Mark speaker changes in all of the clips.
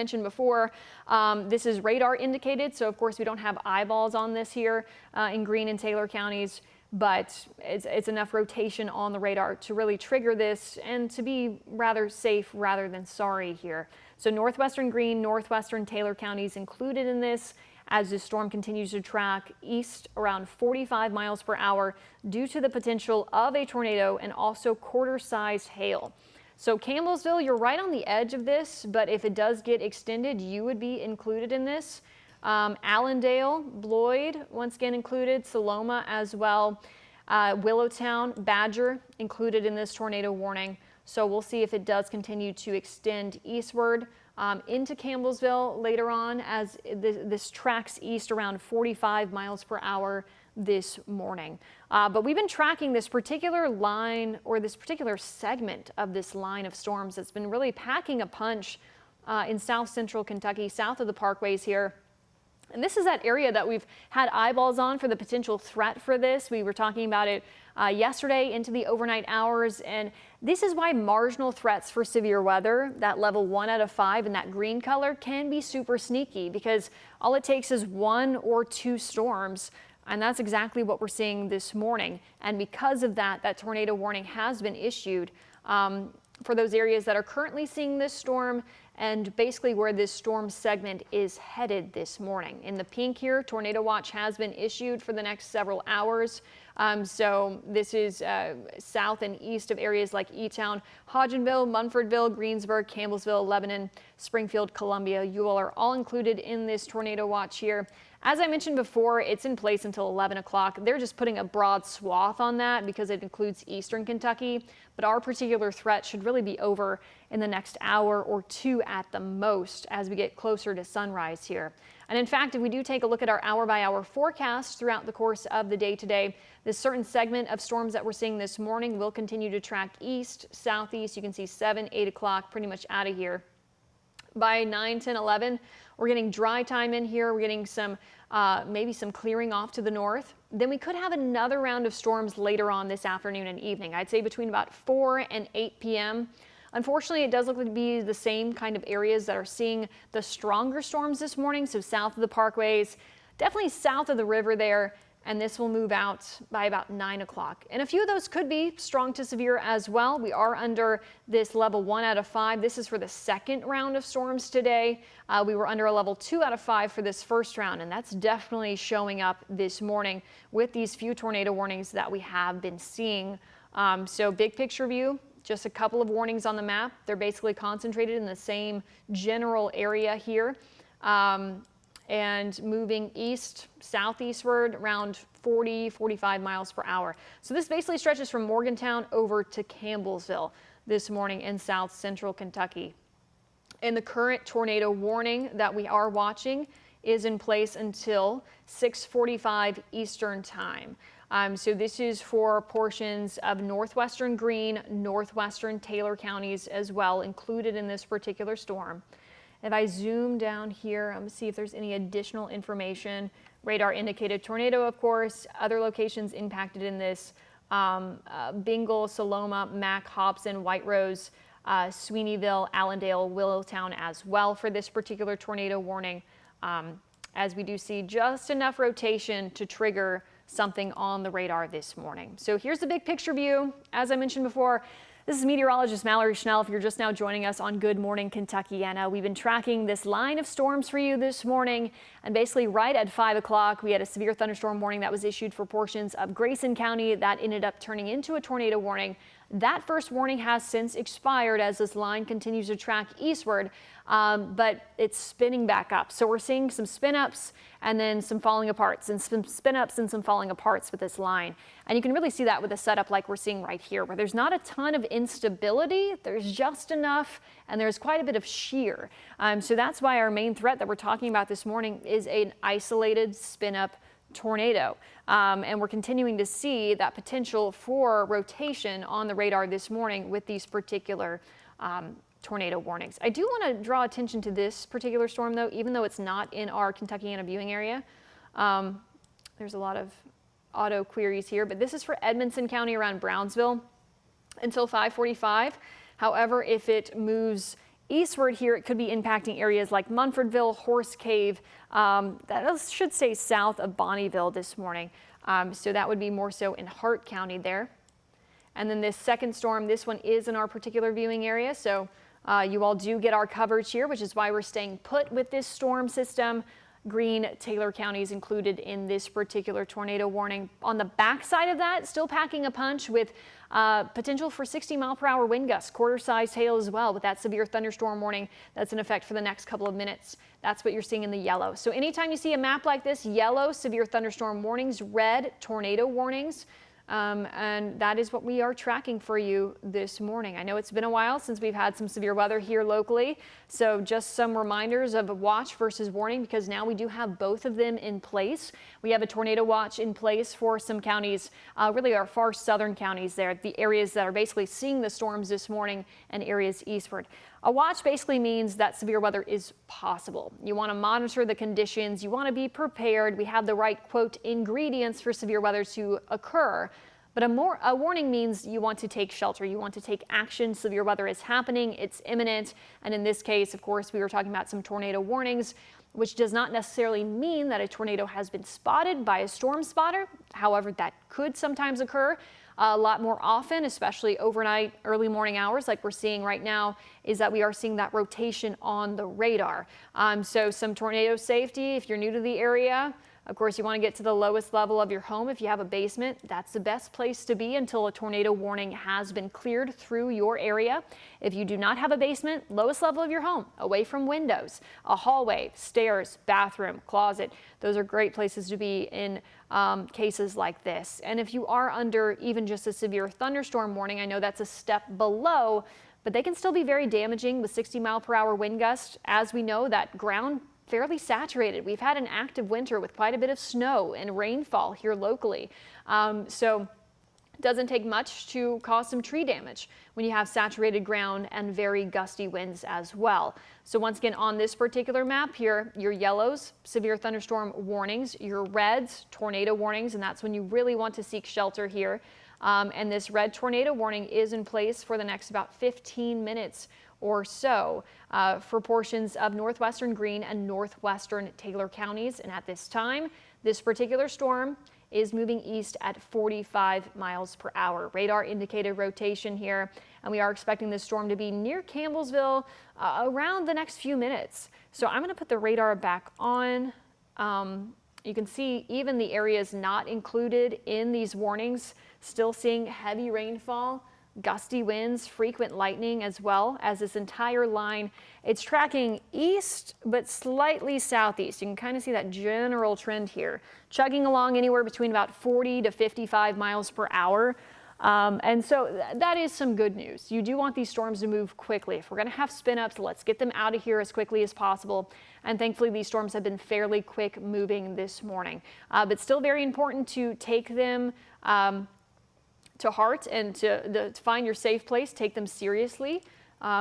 Speaker 1: mentioned before, this is radar indicated, so of course we don't have eyeballs on this here in Greene and Taylor counties, but it's enough rotation on the radar to really trigger this and to be rather safe rather than sorry here. So northwestern Greene, northwestern Taylor counties included in this as this storm continues to track east around 45 miles per hour due to the potential of a tornado and also quarter-sized hail. So Campbellsville, you're right on the edge of this, but if it does get extended, you would be included in this. Allendale, Bloyd, once again included, Saloma as well. Willowtown, Badger included in this tornado warning. So we'll see if it does continue to extend eastward into Campbellsville later on as this tracks east around 45 miles per hour this morning. But we've been tracking this particular line or this particular segment of this line of storms that's been really packing a punch in south central Kentucky, south of the parkways here. And this is that area that we've had eyeballs on for the potential threat for this. We were talking about it yesterday into the overnight hours, and this is why marginal threats for severe weather, that level 1 out of 5 in that green color, can be super sneaky because all it takes is 1 or 2 storms. And that's exactly what we're seeing this morning. And because of that, that tornado warning has been issued for those areas that are currently seeing this storm and basically where this storm segment is headed this morning. In the pink here, tornado watch has been issued for the next several hours. So this is south and east of areas like E-Town, Hodgenville, Munfordville, Greensburg, Campbellsville, Lebanon, Springfield, Columbia. You all are all included in this tornado watch here. As I mentioned before, it's in place until 11 o'clock. They're just putting a broad swath on that because it includes eastern Kentucky. But our particular threat should really be over in the next hour or 2 at the most as we get closer to sunrise here. And in fact, if we do take a look at our hour-by-hour forecast throughout the course of the day today, this certain segment of storms that we're seeing this morning will continue to track east, southeast. You can see 7, 8 o'clock pretty much out of here. By 9, 10, 11, we're getting dry time in here. We're getting some maybe some clearing off to the north. Then we could have another round of storms later on this afternoon and evening. I'd say between about 4 and 8 p.m. Unfortunately, it does look to be the same kind of areas that are seeing the stronger storms this morning. So south of the parkways, definitely south of the river there. And this will move out by about 9 o'clock. And a few of those could be strong to severe as well. We are under this level 1 out of 5. This is for the second round of storms today. We were under a level 2 out of 5 for this first round, and that's definitely showing up this morning with these few tornado warnings that we have been seeing. So big picture view, just a couple of warnings on the map. They're basically concentrated in the same general area here. And moving east, southeastward around 40, 45 miles per hour. So this basically stretches from Morgantown over to Campbellsville this morning in south central Kentucky. And the current tornado warning that we are watching is in place until 6:45 Eastern time. So this is for portions of northwestern Greene, northwestern Taylor counties as well, included in this particular storm. If I zoom down here, I'm going to see if there's any additional information. Radar indicated tornado, of course. Other locations impacted in this, Bingle, Saloma, Mack, Hobson, White Rose, Sweeneyville, Allendale, Willowtown as well for this particular tornado warning. As we do see just enough rotation to trigger something on the radar this morning. So here's the big picture view. As I mentioned before, this is meteorologist Mallory Schnell. If you're just now joining us on Good Morning Kentuckiana, we've been tracking this line of storms for you this morning. And basically right at 5 o'clock, we had a severe thunderstorm warning that was issued for portions of Grayson County that ended up turning into a tornado warning. That first warning has since expired as this line continues to track eastward, but it's spinning back up. So we're seeing some spin ups and then some falling aparts and some spin ups and some falling aparts with this line. And you can really see that with a setup like we're seeing right here, where there's not a ton of instability. There's just enough, and there's quite a bit of shear. So that's why our main threat that we're talking about this morning is an isolated spin up tornado. And we're continuing to see that potential for rotation on the radar this morning with these particular tornado warnings. I do want to draw attention to this particular storm, though, even though it's not in our Kentuckiana viewing area. There's a lot of auto queries here, but this is for Edmonson County around Brownsville until 5:45. However, if it moves eastward here, it could be impacting areas like Munfordville, Horse Cave. That should stay south of Bonneville this morning. So that would be more so in Hart County there. And then this second storm, this one is in our particular viewing area. So you all do get our coverage here, which is why we're staying put with this storm system. Greene, Taylor counties included in this particular tornado warning. On the backside of that, still packing a punch with potential for 60-mile-per-hour wind gusts, quarter-sized hail as well, with that severe thunderstorm warning that's in effect for the next couple of minutes. That's what you're seeing in the yellow. So anytime you see a map like this, yellow, severe thunderstorm warnings, red, tornado warnings. And that is what we are tracking for you this morning. I know it's been a while since we've had some severe weather here locally, so just some reminders of a watch versus warning, because now we do have both of them in place. We have a tornado watch in place for some counties, really our far southern counties there, the areas that are basically seeing the storms this morning, and areas eastward. A watch basically means that severe weather is possible. You want to monitor the conditions. You want to be prepared. We have the right, quote, ingredients for severe weather to occur. But a warning means you want to take shelter. You want to take action. Severe weather is happening. It's imminent. And in this case, of course, we were talking about some tornado warnings, which does not necessarily mean that a tornado has been spotted by a storm spotter. However, that could sometimes occur. A lot more often, especially overnight, early morning hours like we're seeing right now, is that we are seeing that rotation on the radar. So some tornado safety, if you're new to the area, of course, you want to get to the lowest level of your home. If you have a basement, that's the best place to be until a tornado warning has been cleared through your area. If you do not have a basement, lowest level of your home, away from windows, a hallway, stairs, bathroom, closet. Those are great places to be in cases like this. And if you are under even just a severe thunderstorm warning, I know that's a step below, but they can still be very damaging with 60-mile-per-hour wind gusts. As we know, that ground fairly saturated. We've had an active winter with quite a bit of snow and rainfall here locally. So it doesn't take much to cause some tree damage when you have saturated ground and very gusty winds as well. So once again, on this particular map here, your yellows, severe thunderstorm warnings, your reds, tornado warnings, and that's when you really want to seek shelter here. And this red tornado warning is in place for the next about 15 minutes or so for portions of northwestern Greene and northwestern Taylor counties. And at this time, this particular storm is moving east at 45 miles per hour. Radar indicated rotation here, and we are expecting this storm to be near Campbellsville around the next few minutes. So I'm going to put the radar back on. You can see even the areas not included in these warnings still seeing heavy rainfall, gusty winds, frequent lightning, as well as this entire line. It's tracking east, but slightly southeast. You can kind of see that general trend here, chugging along anywhere between about 40 to 55 miles per hour. And so that is some good news. You do want these storms to move quickly. If we're going to have spin-ups, let's get them out of here as quickly as possible. And thankfully, these storms have been fairly quick moving this morning. But still very important to take them to heart and to find your safe place. Take them seriously,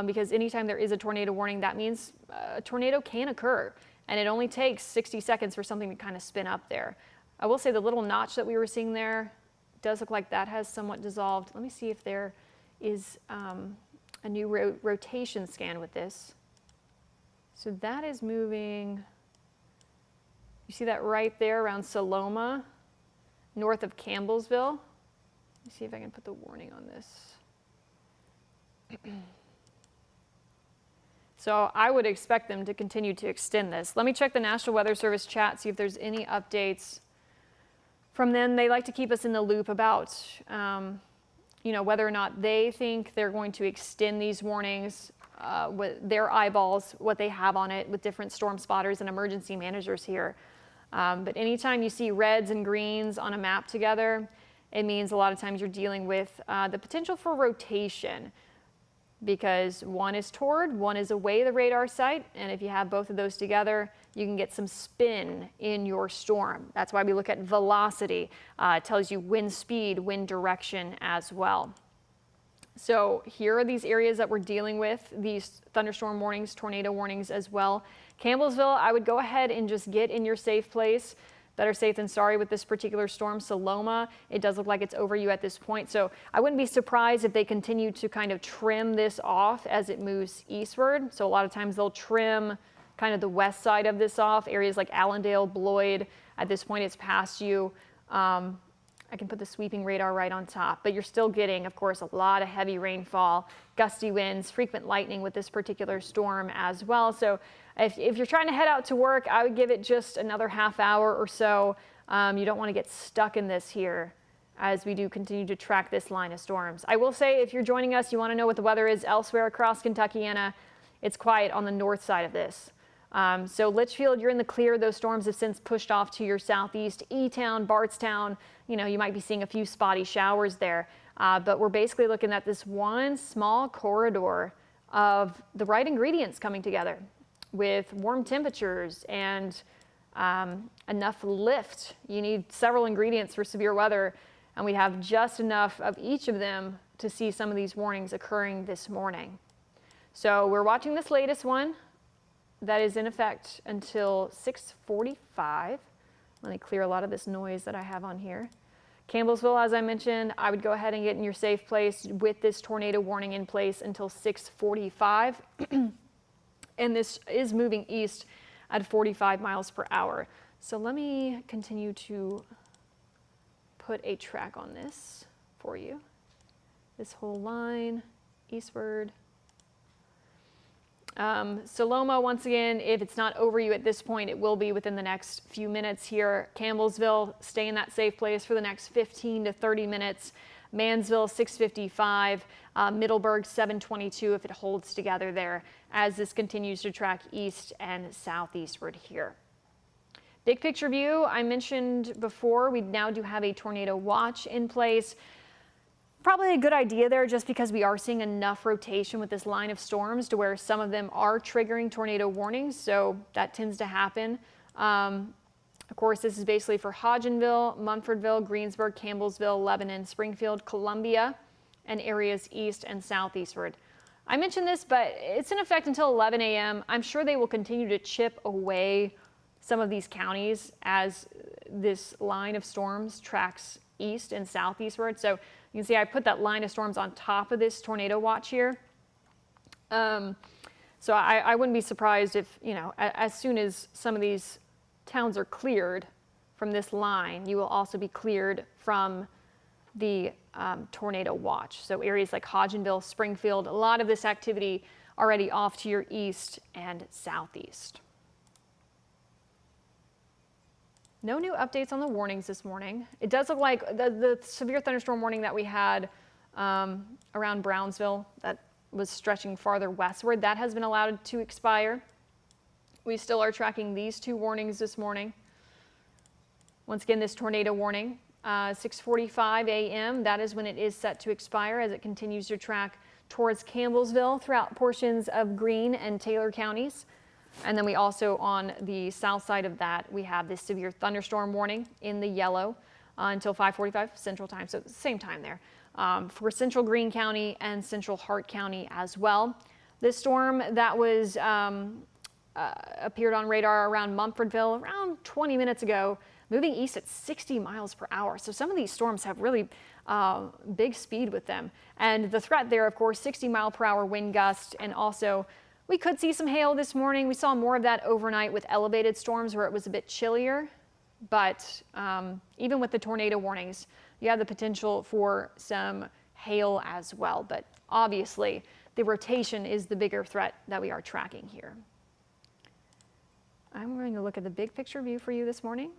Speaker 1: because anytime there is a tornado warning, that means a tornado can occur. And it only takes 60 seconds for something to kind of spin up there. I will say the little notch that we were seeing there does look like that has somewhat dissolved. Let me see if there is a new rotation scan with this. So that is moving. You see that right there around Saloma, north of Campbellsville. Let me see if I can put the warning on this. So I would expect them to continue to extend this. Let me check the National Weather Service chat, see if there's any updates from them. They like to keep us in the loop about, whether or not they think they're going to extend these warnings with their eyeballs, what they have on it with different storm spotters and emergency managers here. But anytime you see reds and greens on a map together, it means a lot of times you're dealing with the potential for rotation, because one is toward, one is away the radar site, and if you have both of those together, you can get some spin in your storm. That's why we look at velocity. It tells you wind speed, wind direction as well. So here are these areas that we're dealing with, these thunderstorm warnings, tornado warnings as well. Campbellsville, I would go ahead and just get in your safe place. better safe than sorry with this particular storm. Saloma, it does look like it's over you at this point. So I wouldn't be surprised if they continue to kind of trim this off as it moves eastward. So a lot of times they'll trim kind of the west side of this off, areas like Allendale, Bloyd. At this point, it's past you. I can put the sweeping radar right on top, but you're still getting, of course, a lot of heavy rainfall, gusty winds, frequent lightning with this particular storm as well. So if you're trying to head out to work, I would give it just another half hour or so. You don't want to get stuck in this here as we do continue to track this line of storms. I will say, if you're joining us, you want to know what the weather is elsewhere across Kentuckiana, it's quiet on the north side of this. So Litchfield, you're in the clear. Those storms have since pushed off to your southeast. E-Town, Bardstown, you know, you might be seeing a few spotty showers there. But we're basically looking at this one small corridor of the right ingredients coming together with warm temperatures and enough lift. You need several ingredients for severe weather, and we have just enough of each of them to see some of these warnings occurring this morning. So we're watching this latest one that is in effect until 6:45. Let me clear a lot of this noise that I have on here. Campbellsville, as I mentioned, I would go ahead and get in your safe place with this tornado warning in place until 6:45. And this is moving east at 45 miles per hour. So let me continue to put a track on this for you. This whole line eastward. Saloma, once again, if it's not over you at this point, it will be within the next few minutes here. Campbellsville, stay in that safe place for the next 15 to 30 minutes. Mansville, 6:55. Middleburg, 7:22 if it holds together there as this continues to track east and southeastward here. Big picture view, I mentioned before, we now do have a tornado watch in place. Probably a good idea there just because we are seeing enough rotation with this line of storms to where some of them are triggering tornado warnings, so that tends to happen. Of course, this is basically for Hodgenville, Munfordville, Greensburg, Campbellsville, Lebanon, Springfield, Columbia, and areas east and southeastward. I mentioned this, but it's in effect until 11 a.m. I'm sure they will continue to chip away some of these counties as this line of storms tracks east and southeastward. So you can see I put that line of storms on top of this tornado watch here. So I wouldn't be surprised if, you know, as soon as some of these towns are cleared from this line, you will also be cleared from the tornado watch. So areas like Hodgenville, Springfield, a lot of this activity already off to your east and southeast. No new updates on the warnings this morning. It does look like the severe thunderstorm warning that we had around Brownsville that was stretching farther westward, that has been allowed to expire. We still are tracking these two warnings this morning. Once again, this tornado warning, 6:45 a.m., that is when it is set to expire as it continues to track towards Campbellsville throughout portions of Greene and Taylor counties. And then we also, on the south side of that, we have this severe thunderstorm warning in the yellow until 5:45 Central Time, so same time there, for central Greene County and central Hart County as well. This storm that was appeared on radar around Munfordville around 20 minutes ago, moving east at 60 miles per hour. So some of these storms have really big speed with them. And the threat there, of course, 60-mile-per-hour wind gust, and also we could see some hail this morning. We saw more of that overnight with elevated storms where it was a bit chillier. But even with the tornado warnings, you have the potential for some hail as well. But obviously, the rotation is the bigger threat that we are tracking here. I'm going to look at the big picture view for you this morning.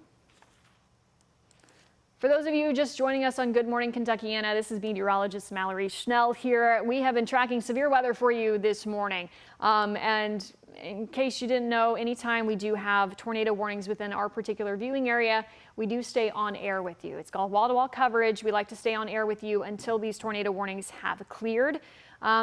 Speaker 1: For those of you just joining us on Good Morning Kentuckiana, this is Meteorologist Mallory Schnell here. We have been tracking severe weather for you this morning. And in case you didn't know, anytime we do have tornado warnings within our particular viewing area, we do stay on air with you. It's called wall-to-wall coverage. We like to stay on air with you until these tornado warnings have cleared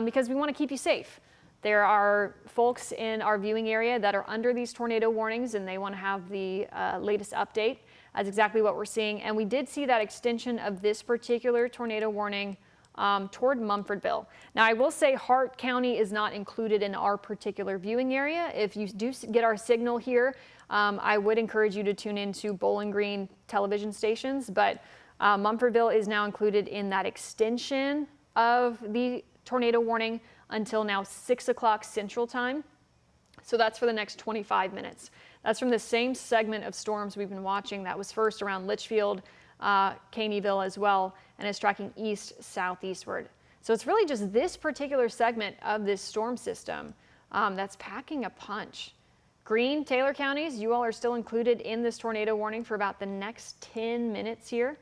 Speaker 1: because we want to keep you safe. There are folks in our viewing area that are under these tornado warnings and they want to have the latest update. That's exactly what we're seeing. And we did see that extension of this particular tornado warning toward Mumfordville. Now, I will say Hart County is not included in our particular viewing area. If you do get our signal here, I would encourage you to tune into Bowling Green television stations, but Mumfordville is now included in that extension of the tornado warning until now 6 o'clock Central Time. So that's for the next 25 minutes. That's from the same segment of storms we've been watching that was first around Litchfield, Caneyville as well, and is tracking east-southeastward. So it's really just this particular segment of this storm system that's packing a punch. Greene, Taylor counties, you all are still included in this tornado warning for about the next 10 minutes here.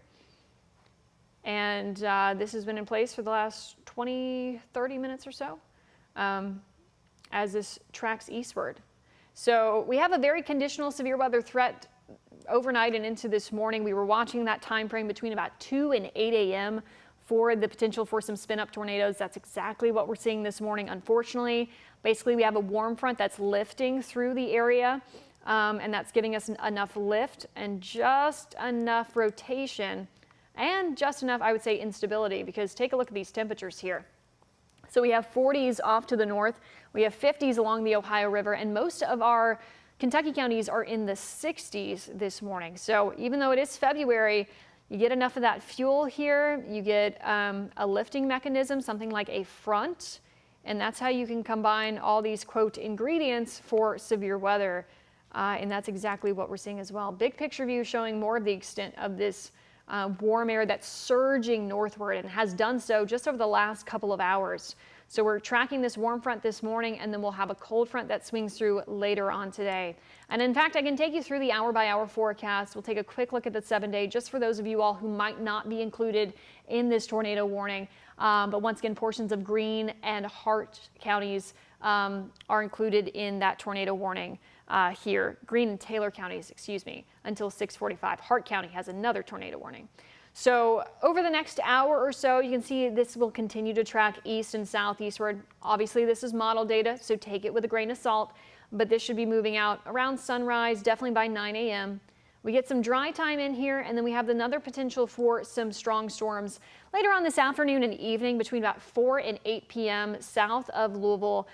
Speaker 1: And this has been in place for the last 20, 30 minutes or so as this tracks eastward. So we have a very conditional severe weather threat overnight and into this morning. We were watching that time frame between about 2 and 8 a.m. for the potential for some spin-up tornadoes. That's exactly what we're seeing this morning, unfortunately. Basically, we have a warm front that's lifting through the area, and that's giving us enough lift and just enough rotation and just enough, I would say, instability, because take a look at these temperatures here. So we have 40s off to the north, we have 50s along the Ohio River, and most of our Kentucky counties are in the 60s this morning. So even though it is February, you get enough of that fuel here, you get a lifting mechanism, something like a front, and that's how you can combine all these, quote, ingredients for severe weather. And that's exactly what we're seeing as well. Big picture view showing more of the extent of this warm air that's surging northward and has done so just over the last couple of hours. So we're tracking this warm front this morning, and then we'll have a cold front that swings through later on today. And in fact, I can take you through the hour-by-hour forecast. We'll take a quick look at the 7-day just for those of you all who might not be included in this tornado warning. But once again, portions of Greene and Hart counties are included in that tornado warning here. Greene and Taylor counties, excuse me, until 6:45. Hart County has another tornado warning. So over the next hour or so, you can see this will continue to track east and southeastward. Obviously, this is model data, so take it with a grain of salt, but this should be moving out around sunrise, definitely by 9 a.m. We get some dry time in here, and then we have another potential for some strong storms later on this afternoon and evening between about 4 and 8 p.m. south of Louisville,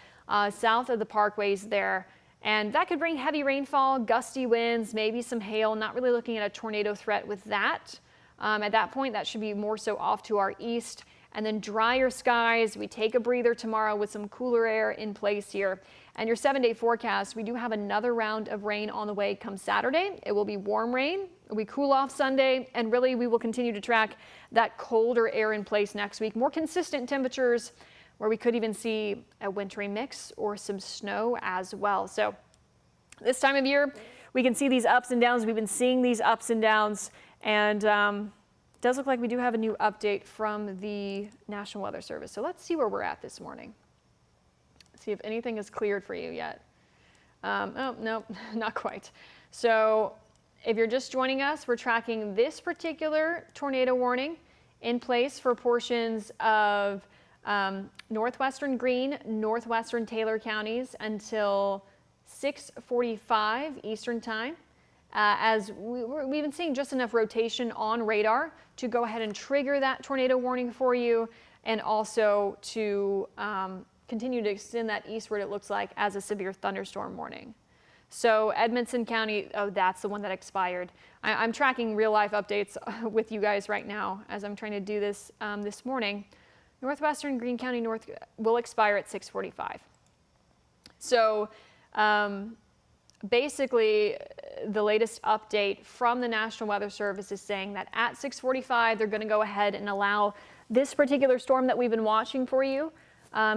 Speaker 1: south of the parkways there. And that could bring heavy rainfall, gusty winds, maybe some hail. Not really looking at a tornado threat with that. At that point, that should be more so off to our east. And then drier skies. We take a breather tomorrow with some cooler air in place here. And your 7-day forecast, we do have another round of rain on the way come Saturday. It will be warm rain. We cool off Sunday. And really, we will continue to track that colder air in place next week. More consistent temperatures, where we could even see a wintry mix or some snow as well. So this time of year, we can see these ups and downs. We've been seeing these ups and downs, and it does look like we do have a new update from the National Weather Service. So let's see where we're at this morning. See if anything is cleared for you yet. Oh, no, not quite. So if you're just joining us, we're tracking this particular tornado warning in place for portions of northwestern Greene, northwestern Taylor counties until 6:45 Eastern time. As we've been seeing just enough rotation on radar to go ahead and trigger that tornado warning for you, and also to continue to extend that eastward, it looks like, as a severe thunderstorm warning. So Edmonson County, oh, that's the one that expired. I'm tracking real life updates with you guys right now as I'm trying to do this this morning. Northwestern Greene County North will expire at 6:45. So basically, the latest update from the National Weather Service is saying that at 6:45, they're going to go ahead and allow this particular storm that we've been watching for you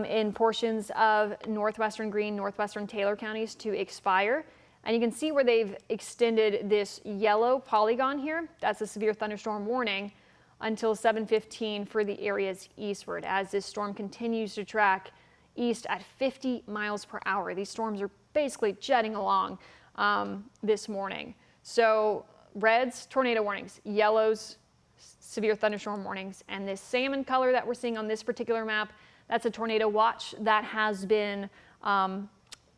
Speaker 1: in portions of northwestern Greene, northwestern Taylor counties to expire. And you can see where they've extended this yellow polygon here. That's a severe thunderstorm warning until 7:15 for the areas eastward, as this storm continues to track east at 50 miles per hour. These storms are basically jetting along this morning. So reds, tornado warnings, yellows, severe thunderstorm warnings, and this salmon color that we're seeing on this particular map, that's a tornado watch that has been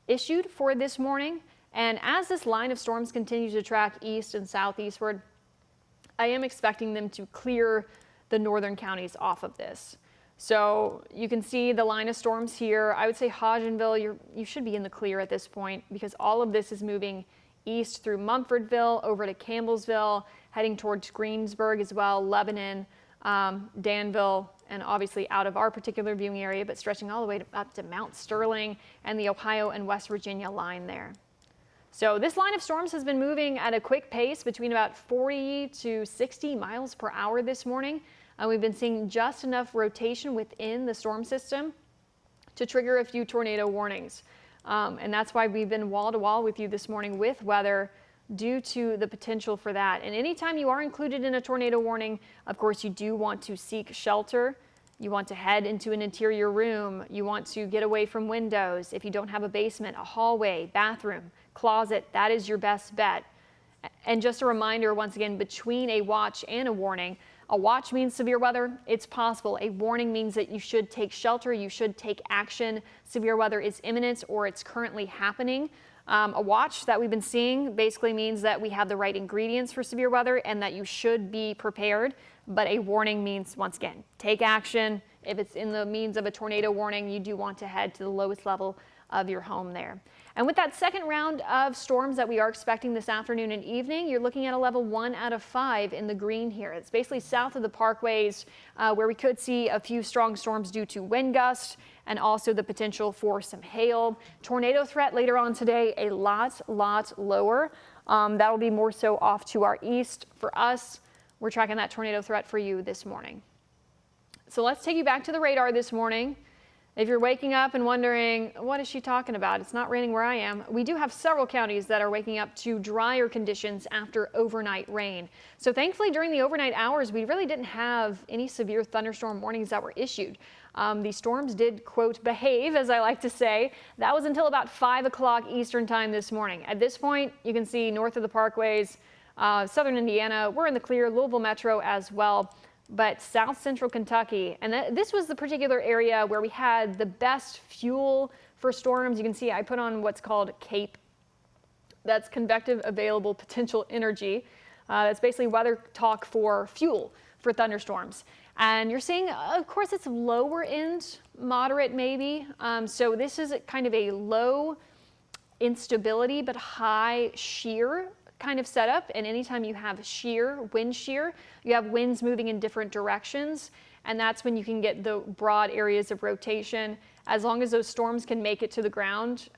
Speaker 1: issued for this morning. And as this line of storms continues to track east and southeastward, I am expecting them to clear the northern counties off of this. So you can see the line of storms here. I would say Hodgenville, you should be in the clear at this point because all of this is moving east through Mumfordville over to Campbellsville, heading towards Greensburg as well, Lebanon, Danville, and obviously out of our particular viewing area, but stretching all the way up to Mount Sterling and the Ohio and West Virginia line there. So this line of storms has been moving at a quick pace between about 40 to 60 miles per hour this morning. We've been seeing just enough rotation within the storm system to trigger a few tornado warnings. And that's why we've been wall to wall with you this morning with weather due to the potential for that. And anytime you are included in a tornado warning, of course, you do want to seek shelter. You want to head into an interior room. You want to get away from windows. If you don't have a basement, a hallway, bathroom, closet, that is your best bet. And just a reminder, once again, between a watch and a warning, a watch means severe weather. It's possible. A warning means that you should take shelter. You should take action. Severe weather is imminent or it's currently happening. A watch that we've been seeing basically means that we have the right ingredients for severe weather and that you should be prepared. But a warning means, once again, take action. If it's in the means of a tornado warning, you do want to head to the lowest level of your home there. And with that second round of storms that we are expecting this afternoon and evening, you're looking at a level 1 out of 5 in the green here. It's basically south of the parkways where we could see a few strong storms due to wind gusts and also the potential for some hail. Tornado threat later on today, a lot lower. That'll be more so off to our east. For us, we're tracking that tornado threat for you this morning. So let's take you back to the radar this morning. If you're waking up and wondering, what is she talking about? It's not raining where I am. We do have several counties that are waking up to drier conditions after overnight rain. So thankfully during the overnight hours, we really didn't have any severe thunderstorm warnings that were issued. The storms did, quote, behave, as I like to say. That was until about 5 o'clock Eastern time this morning. At this point, you can see north of the parkways, southern Indiana, we're in the clear, Louisville Metro as well. But south central Kentucky, and this was the particular area where we had the best fuel for storms. You can see I put on what's called CAPE. That's convective available potential energy. That's basically weather talk for fuel for thunderstorms. And you're seeing, of course, it's lower end, moderate maybe. So this is kind of a low instability but high shear kind of setup, and anytime you have shear, wind shear, you have winds moving in different directions, and that's when you can get the broad areas of rotation. As long as those storms can make it to the ground,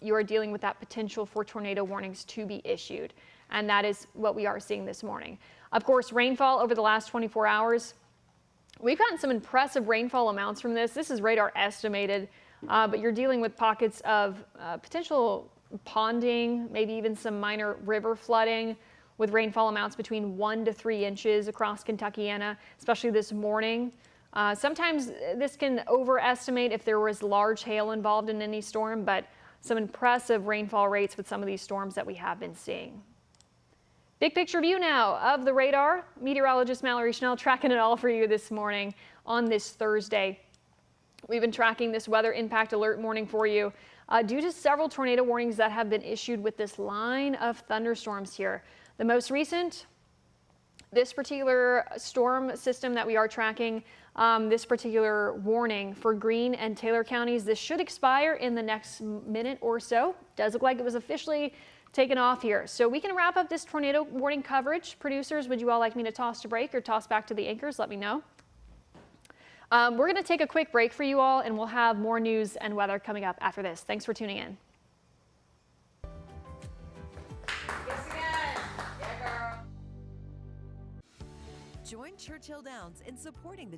Speaker 1: you are dealing with that potential for tornado warnings to be issued, and that is what we are seeing this morning. Of course, rainfall over the last 24 hours, we've gotten some impressive rainfall amounts from this. This is radar estimated, but you're dealing with pockets of potential ponding, maybe even some minor river flooding with rainfall amounts between 1 to 3 inches across Kentuckiana, especially this morning. Sometimes this can overestimate if there was large hail involved in any storm, but some impressive rainfall rates with some of these storms that we have been seeing. Big picture view now of the radar. Meteorologist Mallory Schnell tracking it all for you this morning on this Thursday. We've been tracking this weather impact alert morning for you. Due to several tornado warnings that have been issued with this line of thunderstorms here. The most recent, this particular storm system that we are tracking, this particular warning for Greene and Taylor counties, this should expire in the next minute or so. Does look like it was officially taken off here. So we can wrap up this tornado warning coverage. Producers, would you all like me to toss to break or toss back to the anchors? Let me know. We're going to take a quick break for you all, and we'll have more news and weather coming up after this. Thanks for tuning in.
Speaker 2: Yes, again. Yeah, girl.
Speaker 3: Join Churchill Downs in supporting the